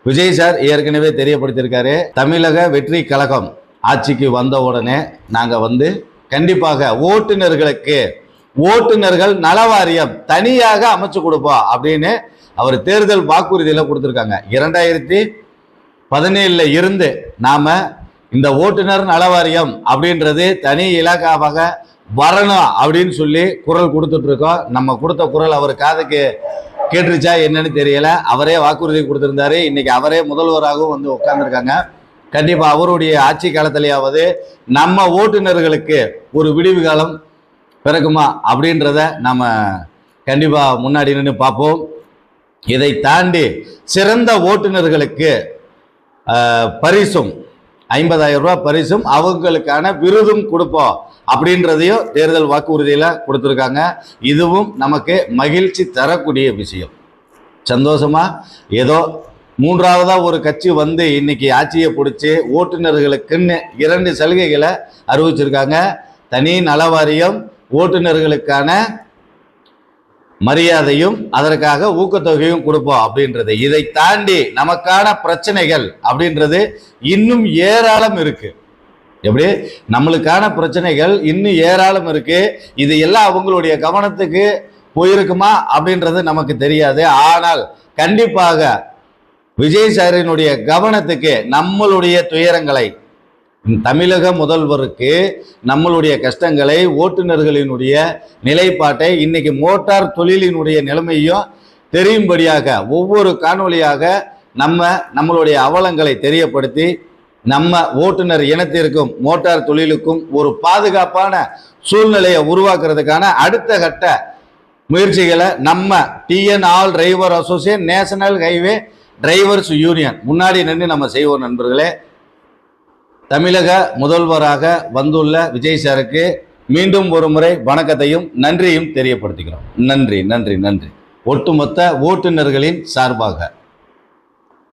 Vijay sir ஏற்கனவே தெரியப்படுத்தியிருக்காரு, தமிழக வெற்றி கழகம் ஆட்சிக்கு வந்த உடனே நாங்கள் கண்டிப்பாக ஓட்டுநர்கள் நலவாரியம் தனியாக அமைச்சு கொடுப்போம் அப்படின்னு அவர் தேர்தல் வாக்குறுதியில் கொடுத்துருக்காங்க. 2017 இருந்து நாம இந்த ஓட்டுநர் நலவாரியம் அப்படின்றது தனி இலாக்காவாக வரணும் அப்படின்னு சொல்லி குரல் கொடுத்துட்டு இருக்கோம். நம்ம கொடுத்த குரல் அவர் காதுக்கு கேட்டுருச்சா என்னன்னு தெரியல. அவரே வாக்குறுதி கொடுத்திருந்தாரு. இன்னைக்கு அவரே முதல்வராகவும் உட்கார்ந்துருக்காங்க. கண்டிப்பா அவருடைய ஆட்சி காலத்திலேயாவது நம்ம ஓட்டுநர்களுக்கு ஒரு விடிவு காலம் பிறக்குமா அப்படின்றத நம்ம கண்டிப்பா முன்னாடி நின்று பார்ப்போம். இதை தாண்டி சிறந்த ஓட்டுநர்களுக்கு பரிசும் 50,000 ரூபாய் பரிசும் அவங்களுக்கான விருதும் கொடுப்போம் அப்படின்றதையும் தேர்தல் வாக்குறுதியில கொடுத்துருக்காங்க. இதுவும் நமக்கு மகிழ்ச்சி தரக்கூடிய விஷயம். சந்தோஷமா ஏதோ மூன்றாவதா ஒரு கட்சி இன்னைக்கு ஆட்சியை பிடிச்சி ஓட்டுநர்களுக்குன்னு 2 சலுகைகளை அறிவிச்சிருக்காங்க. தனி நலவாரியம், ஓட்டுநர்களுக்கான மரியாதையும் அதற்காக ஊக்கத்தொகையும் கொடுப்போம் அப்படின்றது. இதை தாண்டி நமக்கான பிரச்சனைகள் அப்படின்றது இன்னும் ஏராளம் இருக்கு. எப்படி நம்மளுக்கான பிரச்சனைகள் இன்னும் ஏராளம் இருக்கு. இது எல்லாம் அவங்களுடைய கவனத்துக்கு போயிருக்குமா அப்படின்றது நமக்கு தெரியாது. ஆனால் கண்டிப்பாக விஜய் சாரினுடைய கவனத்துக்கு நம்மளுடைய துயரங்களை, தமிழக முதல்வருக்கு நம்மளுடைய கஷ்டங்களை, ஓட்டுநர்களினுடைய நிலைப்பாட்டை, இன்னைக்கு மோட்டார் தொழிலினுடைய நிலைமையும் தெரியும்படியாக ஒவ்வொரு காணொலியாக நம்மளுடைய அவலங்களை தெரியப்படுத்தி நம்ம ஓட்டுநர் இனத்திற்கும் மோட்டார் தொழிலுக்கும் ஒரு பாதுகாப்பான சூழ்நிலையை உருவாக்குறதுக்கான அடுத்த கட்ட முயற்சிகளை நம்ம TN all driver association, national highway drivers union முன்னாடி நின்று நம்ம செய்வோம். நண்பர்களே, தமிழக முதல்வராக வந்துள்ள விஜய் சாருக்கு மீண்டும் ஒரு முறை வணக்கத்தையும் நன்றியும் தெரியப்படுத்துகிறோம். நன்றி நன்றி நன்றி ஒட்டுமொத்த ஓட்டுநர்களின் சார்பாக.